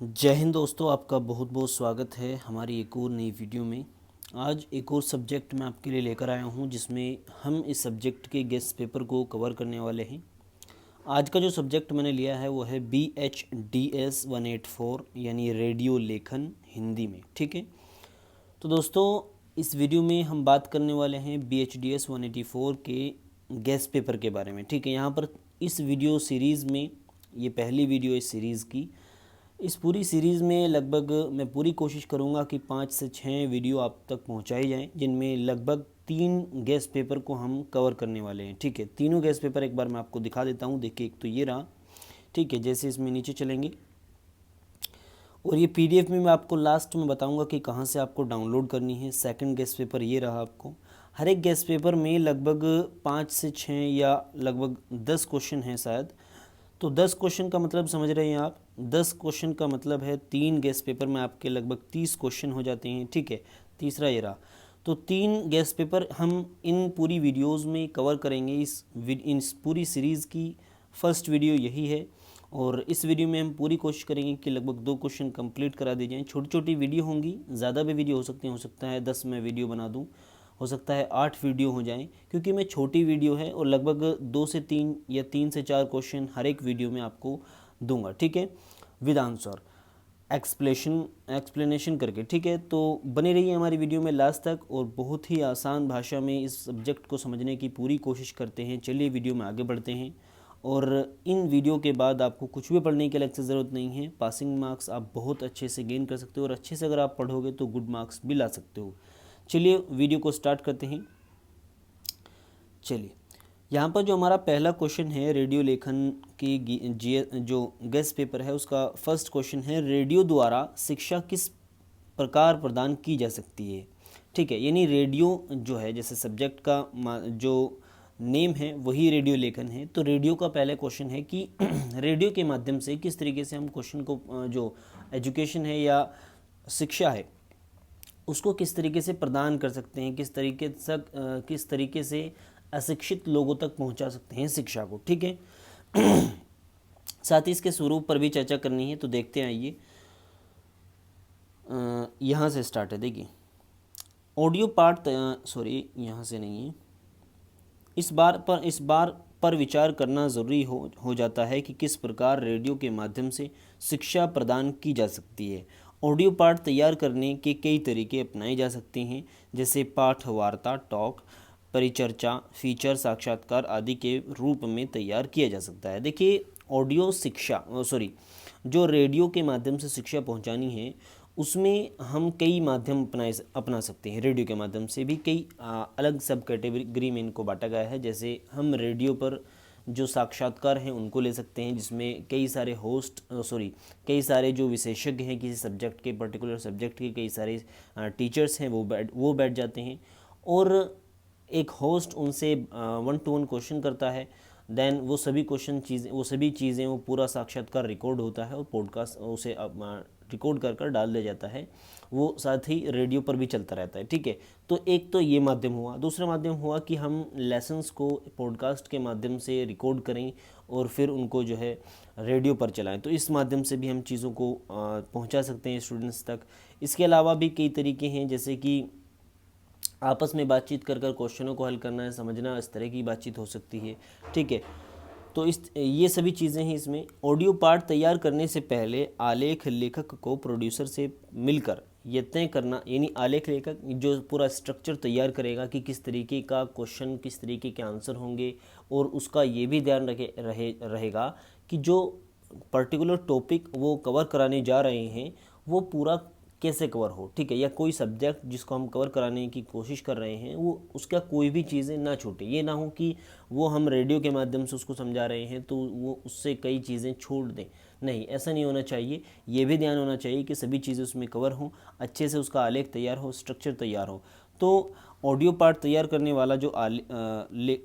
जय हिंद दोस्तों, आपका बहुत बहुत स्वागत है हमारी एक और नई वीडियो में। आज एक और सब्जेक्ट मैं आपके लिए लेकर आया हूं जिसमें हम इस सब्जेक्ट के गेस्ट पेपर को कवर करने वाले हैं। आज का जो सब्जेक्ट मैंने लिया है वो है BHDS 184 यानी रेडियो लेखन हिंदी में। ठीक है, तो दोस्तों इस वीडियो में हम बात करने वाले हैं BHDS 184 के गेस्ट पेपर के बारे में। ठीक है, यहाँ पर इस वीडियो सीरीज़ में ये पहली वीडियो इस सीरीज़ की। इस पूरी सीरीज़ में लगभग मैं पूरी कोशिश करूँगा कि 5 से 6 वीडियो आप तक पहुँचाई जाएं, जिनमें लगभग 3 गेस्ट पेपर को हम कवर करने वाले हैं। ठीक है, तीनों गेस्ट पेपर एक बार मैं आपको दिखा देता हूँ। देखिए, एक तो ये रहा। ठीक है, जैसे इसमें नीचे चलेंगे और ये PDF में मैं आपको लास्ट में बताऊंगा कि कहाँ से आपको डाउनलोड करनी है। सेकंड गेस्ट पेपर ये रहा। आपको हर एक गेस्ट पेपर में लगभग 5 से 6 या लगभग 10 क्वेश्चन हैं शायद। तो 10 क्वेश्चन का मतलब समझ रहे हैं आप। 10 क्वेश्चन का मतलब है 3 गेस्ट पेपर में आपके लगभग 30 क्वेश्चन हो जाते हैं। ठीक है, तीसरा ये रहा। तो 3 गेस्ट पेपर हम इन पूरी वीडियोस में कवर करेंगे। इस पूरी सीरीज़ की फर्स्ट वीडियो यही है और इस वीडियो में हम पूरी कोशिश करेंगे कि लगभग 2 क्वेश्चन कंप्लीट करा दी जाएँ। छोटी छोटी वीडियो होंगी, ज़्यादा भी वीडियो हो सकते हैं। हो सकता है 10 मैं वीडियो बना दूँ, हो सकता है 8 वीडियो हो जाएं, क्योंकि मैं छोटी वीडियो है और लगभग 2 से 3 या 3 से 4 क्वेश्चन हर एक वीडियो में आपको दूंगा। ठीक है, विद आंसर एक्सप्लेनेशन करके। ठीक है, तो बने रहिए हमारी वीडियो में लास्ट तक और बहुत ही आसान भाषा में इस सब्जेक्ट को समझने की पूरी कोशिश करते हैं। चलिए वीडियो में आगे बढ़ते हैं। और इन वीडियो के बाद आपको कुछ भी पढ़ने की अलग से ज़रूरत नहीं है। पासिंग मार्क्स आप बहुत अच्छे से गेन कर सकते हो और अच्छे से अगर आप पढ़ोगे तो गुड मार्क्स भी ला सकते हो। चलिए वीडियो को स्टार्ट करते हैं। चलिए, यहाँ पर जो हमारा पहला क्वेश्चन है रेडियो लेखन की जो गेस्ट पेपर है उसका फर्स्ट क्वेश्चन है, रेडियो द्वारा शिक्षा किस प्रकार प्रदान की जा सकती है। ठीक है, यानी रेडियो जो है, जैसे सब्जेक्ट का जो नेम है वही रेडियो लेखन है। तो रेडियो का पहला क्वेश्चन है कि रेडियो के माध्यम से किस तरीके से हम क्वेश्चन को जो एजुकेशन है या शिक्षा है उसको किस तरीके से प्रदान कर सकते हैं, किस तरीके से अशिक्षित लोगों तक पहुंचा सकते हैं शिक्षा को। ठीक है, साथ ही इसके स्वरूप पर भी चर्चा करनी है। तो देखते हैं, आइए यहाँ से स्टार्ट है। देखिए, ऑडियो पार्ट सॉरी यहाँ से नहीं है। इस बार पर विचार करना ज़रूरी हो जाता है कि किस प्रकार रेडियो के माध्यम से शिक्षा प्रदान की जा सकती है। ऑडियो पाठ तैयार करने के कई तरीके अपनाए जा सकते हैं, जैसे पाठ वार्ता, टॉक, परिचर्चा, फीचर, साक्षात्कार आदि के रूप में तैयार किया जा सकता है। देखिए, ऑडियो शिक्षा जो रेडियो के माध्यम से शिक्षा पहुंचानी है उसमें हम कई माध्यम अपना सकते हैं। रेडियो के माध्यम से भी कई अलग सब कैटेगरी में इनको बांटा गया है। जैसे हम रेडियो पर जो साक्षात्कार हैं उनको ले सकते हैं, जिसमें कई सारे जो विशेषज्ञ हैं किसी सब्जेक्ट के, पर्टिकुलर सब्जेक्ट के कई सारे टीचर्स हैं वो बैठ जाते हैं और एक होस्ट उनसे 1-to-1 क्वेश्चन करता है। देन वो सभी चीज़ें वो पूरा साक्षात्कार रिकॉर्ड होता है और पॉडकास्ट उसे रिकॉर्ड कर डाल दिया जाता है। वो साथ ही रेडियो पर भी चलता रहता है। ठीक है, तो एक तो ये माध्यम हुआ। दूसरा माध्यम हुआ कि हम लेसन्स को पॉडकास्ट के माध्यम से रिकॉर्ड करें और फिर उनको जो है रेडियो पर चलाएं। तो इस माध्यम से भी हम चीज़ों को पहुंचा सकते हैं स्टूडेंट्स तक। इसके अलावा भी कई तरीके हैं, जैसे कि आपस में बातचीत कर क्वेश्चनों को हल करना है, समझना, इस तरह की बातचीत हो सकती है। ठीक है, तो ये सभी चीज़ें हैं इसमें। ऑडियो पार्ट तैयार करने से पहले आलेख लेखक को प्रोड्यूसर से मिलकर ये तय करना, यानी आलेख लेखक जो पूरा स्ट्रक्चर तैयार करेगा कि किस तरीके का क्वेश्चन, किस तरीके के आंसर होंगे, और उसका ये भी ध्यान रहेगा कि जो पर्टिकुलर टॉपिक वो कवर कराने जा रहे हैं वो पूरा कैसे कवर हो। ठीक है, या कोई सब्जेक्ट जिसको हम कवर कराने की कोशिश कर रहे हैं वो उसका कोई भी चीज़ें ना छूटे। ये ना हो कि वो हम रेडियो के माध्यम से उसको समझा रहे हैं तो वो उससे कई चीज़ें छोड़ दें। नहीं, ऐसा नहीं होना चाहिए। ये भी ध्यान होना चाहिए कि सभी चीज़ें उसमें कवर हों, अच्छे से उसका आलेख तैयार हो, स्ट्रक्चर तैयार हो। तो ऑडियो पार्ट तैयार करने वाला जो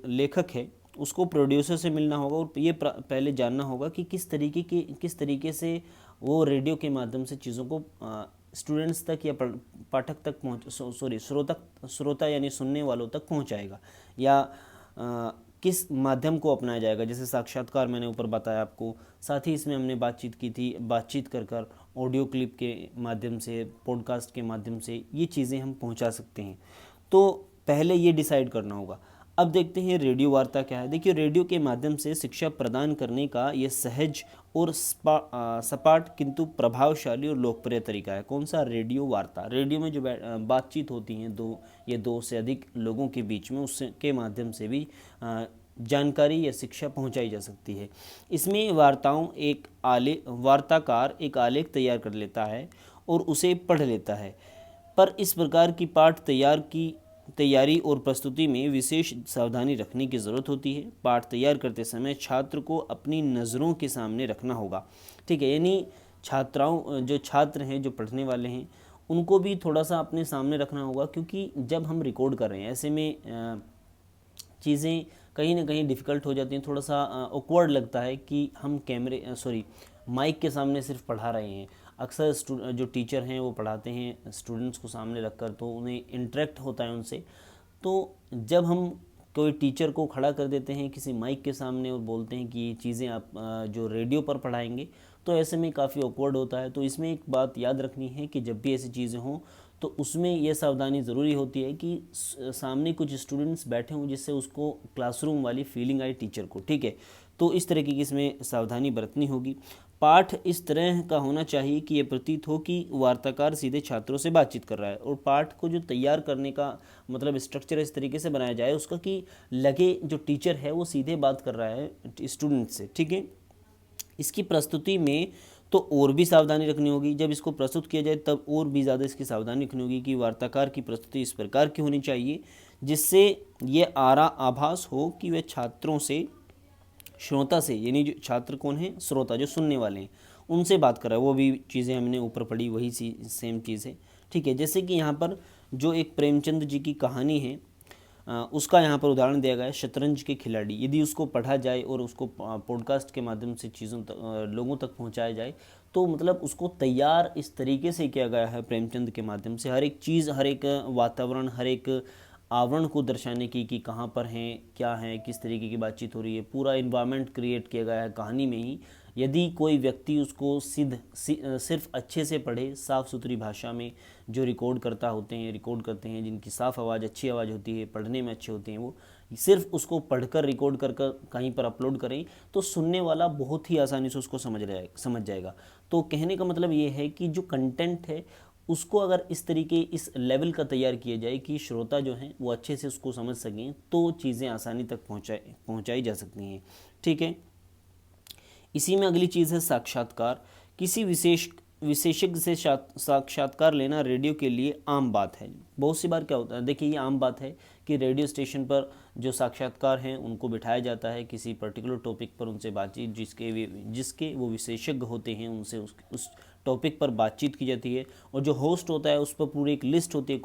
लेखक है उसको प्रोड्यूसर से मिलना होगा और ये पहले जानना होगा कि किस तरीके से वो रेडियो के माध्यम से चीज़ों को स्टूडेंट्स तक या पाठक तक श्रोता यानी सुनने वालों तक पहुंचाएगा, या किस माध्यम को अपनाया जाएगा, जैसे साक्षात्कार मैंने ऊपर बताया आपको, साथ ही इसमें हमने बातचीत की थी, बातचीत कर ऑडियो क्लिप के माध्यम से, पॉडकास्ट के माध्यम से ये चीज़ें हम पहुंचा सकते हैं। तो पहले ये डिसाइड करना होगा। अब देखते हैं रेडियो वार्ता क्या है। देखिए, रेडियो के माध्यम से शिक्षा प्रदान करने का ये सहज और सपाट किंतु प्रभावशाली और लोकप्रिय तरीका है। कौन सा? रेडियो वार्ता। रेडियो में जो बातचीत होती है दो से अधिक लोगों के बीच में, उसके माध्यम से भी जानकारी या शिक्षा पहुंचाई जा सकती है। इसमें वार्ताकार एक आलेख तैयार कर लेता है और उसे पढ़ लेता है। पर इस प्रकार की पाठ तैयारी और प्रस्तुति में विशेष सावधानी रखने की ज़रूरत होती है। पाठ तैयार करते समय छात्र को अपनी नज़रों के सामने रखना होगा, ठीक है। यानी जो छात्र हैं, जो पढ़ने वाले हैं, उनको भी थोड़ा सा अपने सामने रखना होगा, क्योंकि जब हम रिकॉर्ड कर रहे हैं ऐसे में चीज़ें कहीं ना कहीं डिफ़िकल्ट हो जाती हैं, थोड़ा सा ऑकवर्ड लगता है कि हम माइक के सामने सिर्फ पढ़ा रहे हैं। अक्सर जो टीचर हैं वो पढ़ाते हैं स्टूडेंट्स को सामने रखकर, तो उन्हें इंटरेक्ट होता है उनसे। तो जब हम कोई टीचर को खड़ा कर देते हैं किसी माइक के सामने और बोलते हैं कि ये चीज़ें आप जो रेडियो पर पढ़ाएंगे, तो ऐसे में काफ़ी ऑकवर्ड होता है। तो इसमें एक बात याद रखनी है कि जब भी ऐसी चीज़ें हों तो उसमें यह सावधानी ज़रूरी होती है कि सामने कुछ स्टूडेंट्स बैठे हों जिससे उसको क्लासरूम वाली फीलिंग आए टीचर को, ठीक है। तो इस तरीके की इसमें सावधानी बरतनी होगी। पाठ इस तरह का होना चाहिए कि ये प्रतीत हो कि वार्ताकार सीधे छात्रों से बातचीत कर रहा है, और पाठ को जो तैयार करने का मतलब स्ट्रक्चर इस तरीके से बनाया जाए उसका कि लगे जो टीचर है वो सीधे बात कर रहा है स्टूडेंट से, ठीक है। इसकी प्रस्तुति में तो और भी सावधानी रखनी होगी। जब इसको प्रस्तुत किया जाए तब और भी ज़्यादा इसकी सावधानी रखनी होगी कि वार्ताकार की प्रस्तुति इस प्रकार की होनी चाहिए जिससे ये आभास हो कि वह छात्रों से, श्रोता से, यानी जो छात्र कौन है? श्रोता, जो सुनने वाले हैं, उनसे बात कर रहा है। वो भी चीज़ें हमने ऊपर पढ़ी, वही सेम चीज़ है, ठीक है। जैसे कि यहाँ पर जो एक प्रेमचंद जी की कहानी है उसका यहाँ पर उदाहरण दिया गया है, शतरंज के खिलाड़ी। यदि उसको पढ़ा जाए और उसको पॉडकास्ट के माध्यम से लोगों तक पहुँचाया जाए, तो मतलब उसको तैयार इस तरीके से किया गया है प्रेमचंद के माध्यम से, हर एक चीज़, हर एक वातावरण, हर एक आवरण को दर्शाने की कि कहाँ पर हैं, क्या है, किस तरीके की बातचीत हो रही है, पूरा इन्वायरमेंट क्रिएट किया गया है कहानी में ही। यदि कोई व्यक्ति उसको सिर्फ अच्छे से पढ़े, साफ़ सुथरी भाषा में, जो रिकॉर्ड करते हैं, जिनकी साफ़ आवाज़, अच्छी आवाज़ होती है, पढ़ने में अच्छे होते हैं, वो सिर्फ उसको पढ़कर रिकॉर्ड कर कहीं पर अपलोड करें, तो सुनने वाला बहुत ही आसानी से उसको समझ जाएगा। तो कहने का मतलब ये है कि जो कंटेंट है उसको अगर इस लेवल का तैयार किया जाए कि श्रोता जो हैं वो अच्छे से उसको समझ सकें, तो चीज़ें आसानी तक पहुंचाई जा सकती हैं, ठीक है। इसी में अगली चीज़ है साक्षात्कार। किसी विशेषज्ञ से साक्षात्कार लेना रेडियो के लिए आम बात है। बहुत सी बार क्या होता है, देखिए ये आम बात है कि रेडियो स्टेशन पर जो साक्षात्कार हैं उनको बिठाया जाता है किसी पर्टिकुलर टॉपिक पर, उनसे बातचीत, जिसके वो विशेषज्ञ होते हैं, उनसे उस टॉपिक पर बातचीत की जाती है, और जो होस्ट होता है उस पर पूरी एक लिस्ट होती है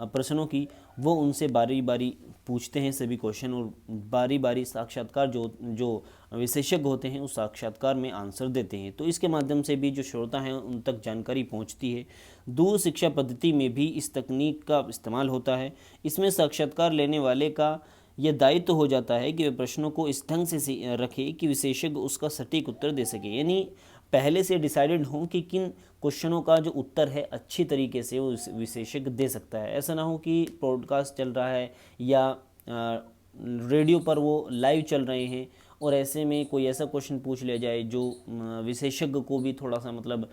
प्रश्नों की, वो उनसे बारी बारी पूछते हैं सभी क्वेश्चन, और बारी बारी साक्षात्कार जो विशेषज्ञ होते हैं उस साक्षात्कार में आंसर देते हैं। तो इसके माध्यम से भी जो श्रोता हैं उन तक जानकारी पहुंचती है। दूर शिक्षा पद्धति में भी इस तकनीक का इस्तेमाल होता है। इसमें साक्षात्कार लेने वाले का यह दायित्व हो जाता है कि वह प्रश्नों को इस ढंग से रखे कि विशेषज्ञ उसका सटीक उत्तर दे सके। यानी पहले से डिसाइडेड हो कि किन क्वेश्चनों का जो उत्तर है अच्छी तरीके से वो विशेषज्ञ दे सकता है। ऐसा ना हो कि पॉडकास्ट चल रहा है या रेडियो पर वो लाइव चल रहे हैं और ऐसे में कोई ऐसा क्वेश्चन पूछ लिया जाए जो विशेषज्ञ को भी थोड़ा सा मतलब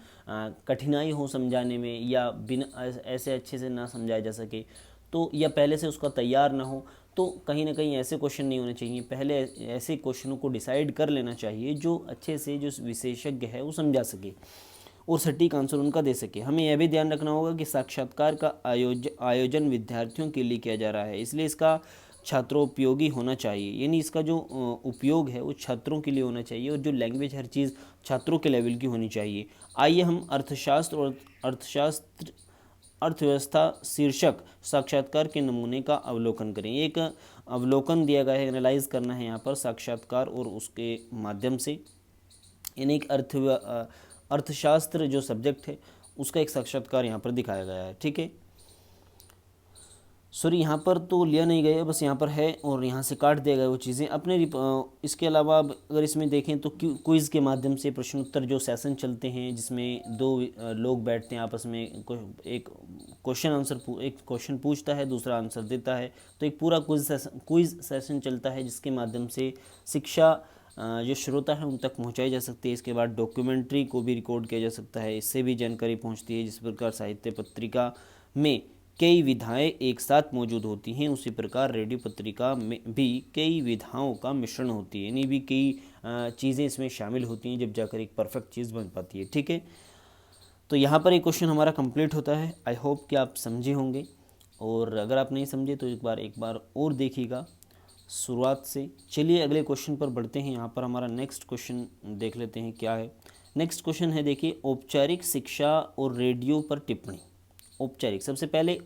कठिनाई हो समझाने में, या बिना ऐसे अच्छे से ना समझाया जा सके, तो या पहले से उसका तैयार ना हो, तो कहीं ना कहीं ऐसे क्वेश्चन नहीं होने चाहिए। पहले ऐसे क्वेश्चनों को डिसाइड कर लेना चाहिए जो अच्छे से जो विशेषज्ञ है वो समझा सके और सटीक आंसर उनका दे सके। हमें यह भी ध्यान रखना होगा कि साक्षात्कार का आयोजन विद्यार्थियों के लिए किया जा रहा है, इसलिए इसका छात्रोपयोगी होना चाहिए। यानी इसका जो उपयोग है वो छात्रों के लिए होना चाहिए, और जो लैंग्वेज, हर चीज़ छात्रों के लेवल की होनी चाहिए। आइए हम अर्थशास्त्र और अर्थव्यवस्था शीर्षक साक्षात्कार के नमूने का अवलोकन करें। एक अवलोकन दिया गया है, एनालाइज करना है यहाँ पर साक्षात्कार और उसके माध्यम से। यानी एक अर्थशास्त्र जो सब्जेक्ट है उसका एक साक्षात्कार यहाँ पर दिखाया गया है, ठीक है। सॉरी, यहाँ पर तो लिया नहीं गया, बस यहाँ पर है और यहाँ से काट दिया गया वो चीज़ें अपने इसके अलावा अब अगर इसमें देखें तो क्विज़ के माध्यम से प्रश्नोत्तर जो सेशन चलते हैं, जिसमें दो लोग बैठते हैं आपस में, एक एक क्वेश्चन पूछता है, दूसरा आंसर देता है, तो एक पूरा क्विज़ सेशन चलता है, जिसके माध्यम से शिक्षा जो श्रोता है उन तक पहुंचाई जा सकती है। इसके बाद डॉक्यूमेंट्री को भी रिकॉर्ड किया जा सकता है, इससे भी जानकारी पहुंचती है। जिस प्रकार साहित्य पत्रिका में कई विधाएं एक साथ मौजूद होती हैं, उसी प्रकार रेडियो पत्रिका में भी कई विधाओं का मिश्रण होती है, यानी भी कई चीज़ें इसमें शामिल होती हैं, जब जाकर एक परफेक्ट चीज़ बन पाती है। ठीक है, तो यहाँ पर एक क्वेश्चन हमारा कंप्लीट होता है। आई होप कि आप समझे होंगे, और अगर आप नहीं समझे तो एक बार और देखिएगा शुरुआत से। चलिए अगले क्वेश्चन पर बढ़ते हैं। यहाँ पर हमारा नेक्स्ट क्वेश्चन देख लेते हैं क्या है। नेक्स्ट क्वेश्चन है, देखिए, औपचारिक शिक्षा और रेडियो पर टिप्पणी। औपचारिक, सबसे पहले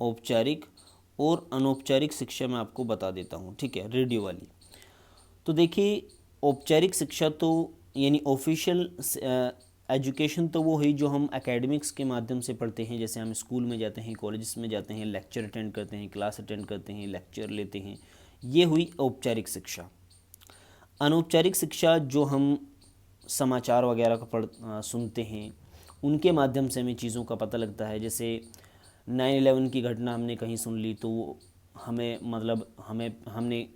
औपचारिक और अनौपचारिक शिक्षा मैं आपको बता देता हूँ। ठीक है, रेडियो वाली। तो देखिए, औपचारिक शिक्षा तो यानी ऑफिशियल एजुकेशन तो वो है जो हम एकेडमिक्स के माध्यम से पढ़ते हैं, जैसे हम स्कूल में जाते हैं, कॉलेजेस में जाते हैं, लेक्चर अटेंड करते हैं, क्लास अटेंड करते हैं, लेक्चर लेते हैं, ये हुई औपचारिक शिक्षा। अनौपचारिक शिक्षा जो हम समाचार वगैरह का सुनते हैं, उनके माध्यम से हमें चीज़ों का पता लगता है। जैसे 9/11 की घटना हमने कहीं सुन ली, तो हमें हमने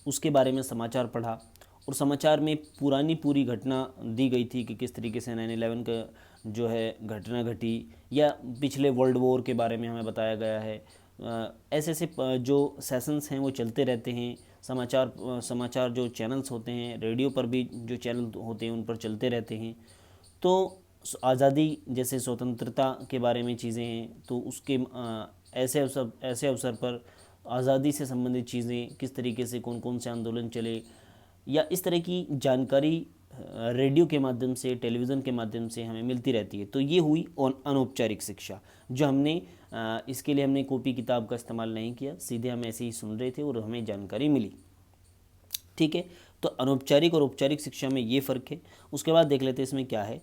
उसके बारे में समाचार पढ़ा, और समाचार में पूरी घटना दी गई थी कि किस तरीके से 9/11 का जो है घटना घटी, या पिछले वर्ल्ड वॉर के बारे में हमें बताया गया है। ऐसे ऐसे जो सेशंस हैं वो चलते रहते हैं। समाचार जो चैनल्स होते हैं, रेडियो पर भी जो चैनल होते हैं उन पर चलते रहते हैं। तो आज़ादी जैसे स्वतंत्रता के बारे में चीज़ें हैं, तो उसके ऐसे अवसर पर आज़ादी से संबंधित चीज़ें, किस तरीके से कौन कौन से आंदोलन चले, या इस तरह की जानकारी रेडियो के माध्यम से, टेलीविज़न के माध्यम से हमें मिलती रहती है। तो ये हुई अनौपचारिक शिक्षा, जो हमने इसके लिए हमने कॉपी किताब का इस्तेमाल नहीं किया, सीधे हम ऐसे ही सुन रहे थे और हमें जानकारी मिली। ठीक है, तो अनौपचारिक और औपचारिक शिक्षा में ये फ़र्क है। उसके बाद देख लेते हैं इसमें क्या है।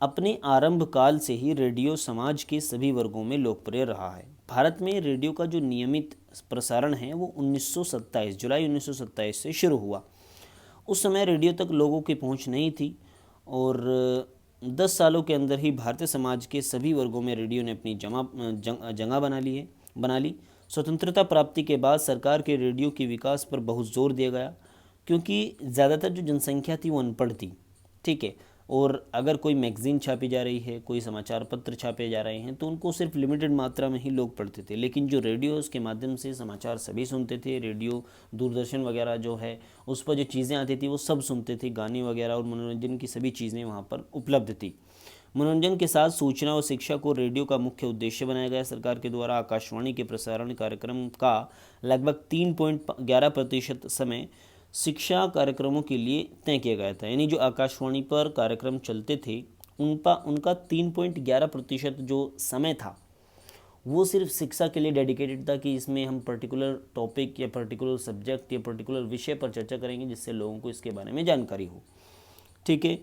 अपने आरंभ काल से ही रेडियो समाज के सभी वर्गों में लोकप्रिय रहा है। भारत में रेडियो का जो नियमित प्रसारण है वो 1927 जुलाई 1927 से शुरू हुआ। उस समय रेडियो तक लोगों की पहुंच नहीं थी, और 10 सालों के अंदर ही भारतीय समाज के सभी वर्गों में रेडियो ने अपनी जगह बना ली। स्वतंत्रता प्राप्ति के बाद सरकार के रेडियो के विकास पर बहुत जोर दिया गया, क्योंकि ज़्यादातर जो जनसंख्या थी वो अनपढ़ थी। ठीक है, और अगर कोई मैगज़ीन छापी जा रही है, कोई समाचार पत्र छापे जा रहे हैं, तो उनको सिर्फ लिमिटेड मात्रा में ही लोग पढ़ते थे। लेकिन जो रेडियो, उसके माध्यम से समाचार सभी सुनते थे। रेडियो, दूरदर्शन वगैरह जो है, उस पर जो चीज़ें आती थी वो सब सुनते थे। गाने वगैरह और मनोरंजन की सभी चीज़ें वहाँ पर उपलब्ध थी। मनोरंजन के साथ सूचना और शिक्षा को रेडियो का मुख्य उद्देश्य बनाया गया। सरकार के द्वारा आकाशवाणी के प्रसारण कार्यक्रम का लगभग 3.11% समय शिक्षा कार्यक्रमों के लिए तय किया गया था। यानी जो आकाशवाणी पर कार्यक्रम चलते थे, उनका 3.11% जो समय था वो सिर्फ शिक्षा के लिए डेडिकेटेड था, कि इसमें हम पर्टिकुलर टॉपिक या पर्टिकुलर सब्जेक्ट या पर्टिकुलर विषय पर चर्चा करेंगे, जिससे लोगों को इसके बारे में जानकारी हो। ठीक है,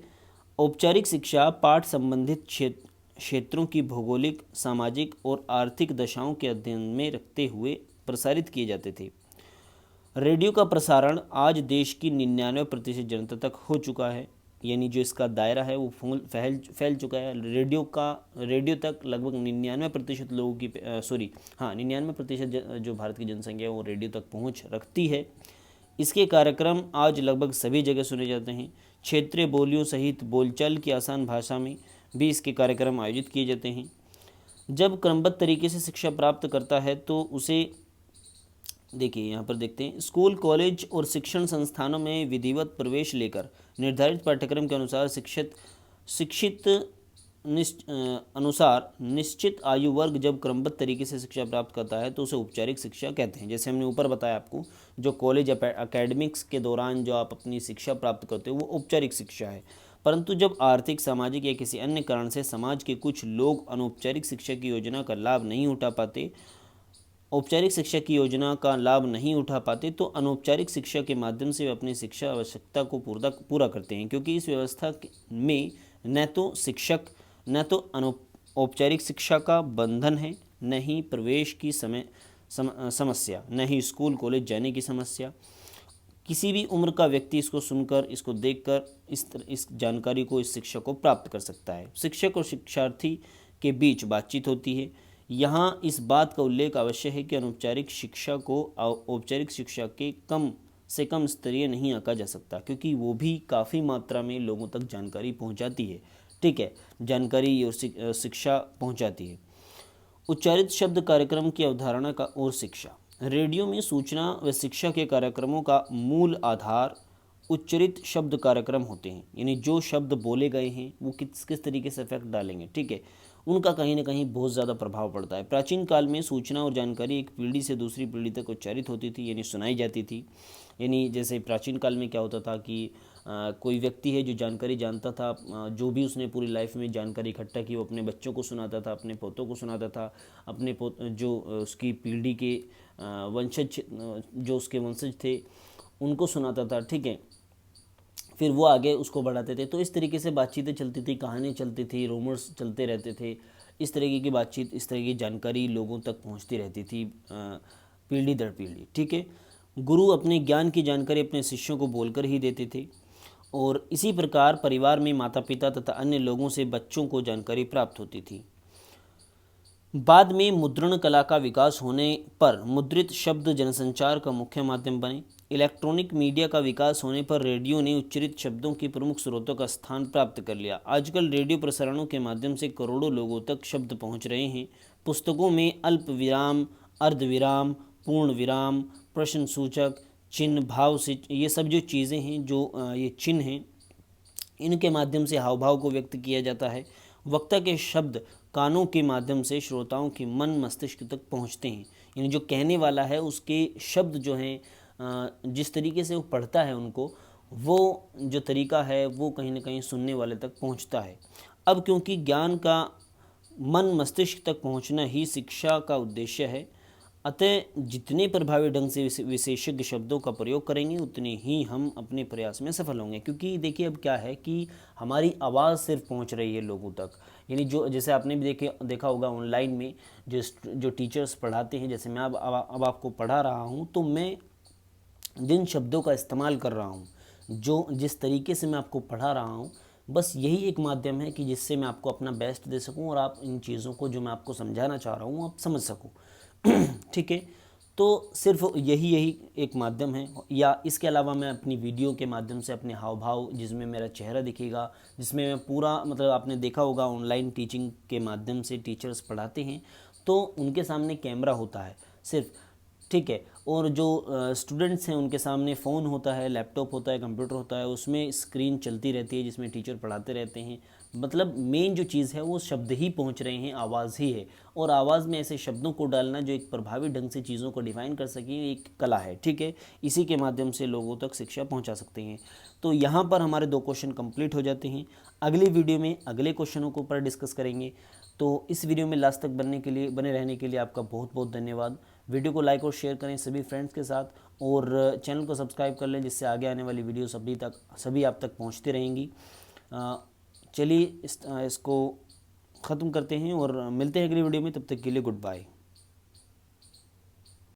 औपचारिक शिक्षा पाठ संबंधित क्षेत्रों की भौगोलिक, सामाजिक और आर्थिक दशाओं के अध्ययन में रखते हुए प्रसारित किए जाते थे। रेडियो का प्रसारण आज देश की 99% जनता तक हो चुका है, यानी जो इसका दायरा है वो फैल चुका है। रेडियो तक लगभग 99% लोगों की 99% जो भारत की जनसंख्या है वो रेडियो तक पहुंच रखती है। इसके कार्यक्रम आज लगभग सभी जगह सुने जाते हैं। क्षेत्रीय बोलियों सहित बोलचाल की आसान भाषा में भी इसके कार्यक्रम आयोजित किए जाते हैं। जब क्रमबद्ध तरीके से शिक्षा प्राप्त करता है तो उसे, देखिए यहाँ पर देखते हैं, स्कूल, कॉलेज और शिक्षण संस्थानों में विधिवत प्रवेश लेकर निर्धारित पाठ्यक्रम के अनुसार निश्चित आयु वर्ग जब क्रमबद्ध तरीके से शिक्षा प्राप्त करता है तो उसे औपचारिक शिक्षा कहते हैं। जैसे हमने ऊपर बताया आपको, जो कॉलेज एकेडमिक्स के दौरान जो आप अपनी शिक्षा प्राप्त करते हो वो औपचारिक शिक्षा है। परंतु जब आर्थिक, सामाजिक या किसी अन्य कारण से समाज के कुछ लोग औपचारिक शिक्षा की योजना का लाभ नहीं उठा पाते तो अनौपचारिक शिक्षा के माध्यम से वे अपनी शिक्षा आवश्यकता को पूरा करते हैं, क्योंकि इस व्यवस्था में न तो औपचारिक शिक्षा का बंधन है, न ही प्रवेश की समस्या, न ही स्कूल कॉलेज जाने की समस्या। किसी भी उम्र का व्यक्ति इसको सुनकर, इसको देखकर इस जानकारी को, इस शिक्षा को प्राप्त कर सकता है। शिक्षक और शिक्षार्थी के बीच बातचीत होती है। यहाँ इस बात का उल्लेख अवश्य है कि अनौपचारिक शिक्षा को औपचारिक शिक्षा के कम से कम स्तरीय नहीं आंका जा सकता, क्योंकि वो भी काफ़ी मात्रा में लोगों तक जानकारी पहुँचाती है। ठीक है, जानकारी और शिक्षा पहुँचाती है। उच्चारित शब्द कार्यक्रम की अवधारणा का और शिक्षा। रेडियो में सूचना व शिक्षा के कार्यक्रमों का मूल आधार उच्चरित शब्द कार्यक्रम होते हैं, यानी जो शब्द बोले गए हैं वो किस किस तरीके से इफेक्ट डालेंगे, ठीक है, उनका कहीं ना कहीं बहुत ज़्यादा प्रभाव पड़ता है। प्राचीन काल में सूचना और जानकारी एक पीढ़ी से दूसरी पीढ़ी तक उच्चारित होती थी, यानी सुनाई जाती थी। यानी जैसे प्राचीन काल में क्या होता था कि कोई व्यक्ति है जो जानकारी जानता था, जो भी उसने पूरी लाइफ में जानकारी इकट्ठा की वो अपने बच्चों को सुनाता था, अपने पोतों को सुनाता था, अपने जो उसकी पीढ़ी के वंशज, जो उसके वंशज थे उनको सुनाता था। ठीक है, फिर वो आगे उसको बढ़ाते थे। तो इस तरीके से बातचीतें चलती थी, कहानी चलती थी, रूमर्स चलते रहते थे। इस तरीके की बातचीत, इस तरह की जानकारी लोगों तक पहुंचती रहती थी पीढ़ी दर पीढ़ी। ठीक है, गुरु अपने ज्ञान की जानकारी अपने शिष्यों को बोलकर ही देते थे, और इसी प्रकार परिवार में माता पिता तथा अन्य लोगों से बच्चों को जानकारी प्राप्त होती थी। बाद में मुद्रण कला का विकास होने पर मुद्रित शब्द जनसंचार का मुख्य माध्यम बने। इलेक्ट्रॉनिक मीडिया का विकास होने पर रेडियो ने उच्चरित शब्दों के प्रमुख स्रोतों का स्थान प्राप्त कर लिया। आजकल रेडियो प्रसारणों के माध्यम से करोड़ों लोगों तक शब्द पहुंच रहे हैं। पुस्तकों में अल्प विराम, अर्ध विराम, पूर्ण विराम, प्रश्न सूचक चिन्ह, भाव से, ये सब जो चीज़ें हैं, जो ये चिन्ह हैं, इनके माध्यम से हाव भाव को व्यक्त किया जाता है। वक्ता के शब्द कानों के माध्यम से श्रोताओं के मन मस्तिष्क तक पहुंचते हैं, यानी जो कहने वाला है उसके शब्द जो हैं, जिस तरीके से वो पढ़ता है उनको, वो जो तरीका है वो कहीं ना कहीं सुनने वाले तक पहुंचता है। अब क्योंकि ज्ञान का मन मस्तिष्क तक पहुंचना ही शिक्षा का उद्देश्य है, अतः जितने प्रभावी ढंग से विशेषज्ञ शब्दों का प्रयोग करेंगे उतने ही हम अपने प्रयास में सफल होंगे। क्योंकि देखिए अब क्या है कि हमारी आवाज़ सिर्फ पहुंच रही है लोगों तक, यानी जो, जैसे आपने भी देखा होगा ऑनलाइन में जो टीचर्स पढ़ाते हैं, जैसे मैं अब आपको पढ़ा रहा हूं, तो मैं जिन शब्दों का इस्तेमाल कर रहा हूं, जिस तरीके से मैं आपको पढ़ा रहा हूं, बस यही एक माध्यम है कि जिससे मैं आपको अपना बेस्ट दे सकूं और आप इन चीज़ों को जो मैं आपको समझाना चाह रहा हूं आप समझ सकूं। ठीक है, तो सिर्फ यही एक माध्यम है। या इसके अलावा मैं अपनी वीडियो के माध्यम से अपने हाव भाव, जिसमें मेरा चेहरा दिखेगा, जिसमें मैं पूरा, मतलब आपने देखा होगा ऑनलाइन टीचिंग के माध्यम से टीचर्स पढ़ाते हैं तो उनके सामने कैमरा होता है सिर्फ, ठीक है, और जो स्टूडेंट्स हैं उनके सामने फ़ोन होता है, लैपटॉप होता है, कंप्यूटर होता है, उसमें स्क्रीन चलती रहती है जिसमें टीचर पढ़ाते रहते हैं। मतलब मेन जो चीज़ है वो शब्द ही पहुंच रहे हैं, आवाज़ ही है, और आवाज़ में ऐसे शब्दों को डालना जो एक प्रभावी ढंग से चीज़ों को डिफ़ाइन कर सकें, एक कला है। ठीक है, इसी के माध्यम से लोगों तक शिक्षा पहुंचा सकते हैं। तो यहाँ पर हमारे 2 क्वेश्चन कंप्लीट हो जाते हैं। अगली वीडियो में अगले क्वेश्चनों को ऊपर डिस्कस करेंगे। तो इस वीडियो में लास्ट तक बने रहने के लिए आपका बहुत बहुत धन्यवाद। वीडियो को लाइक और शेयर करें सभी फ्रेंड्स के साथ, और चैनल को सब्सक्राइब कर लें, जिससे आगे आने वाली वीडियो सभी आप तक पहुंचती रहेंगी। चलिए इसको ख़त्म करते हैं और मिलते हैं अगली वीडियो में। तब तक के लिए गुड बाय।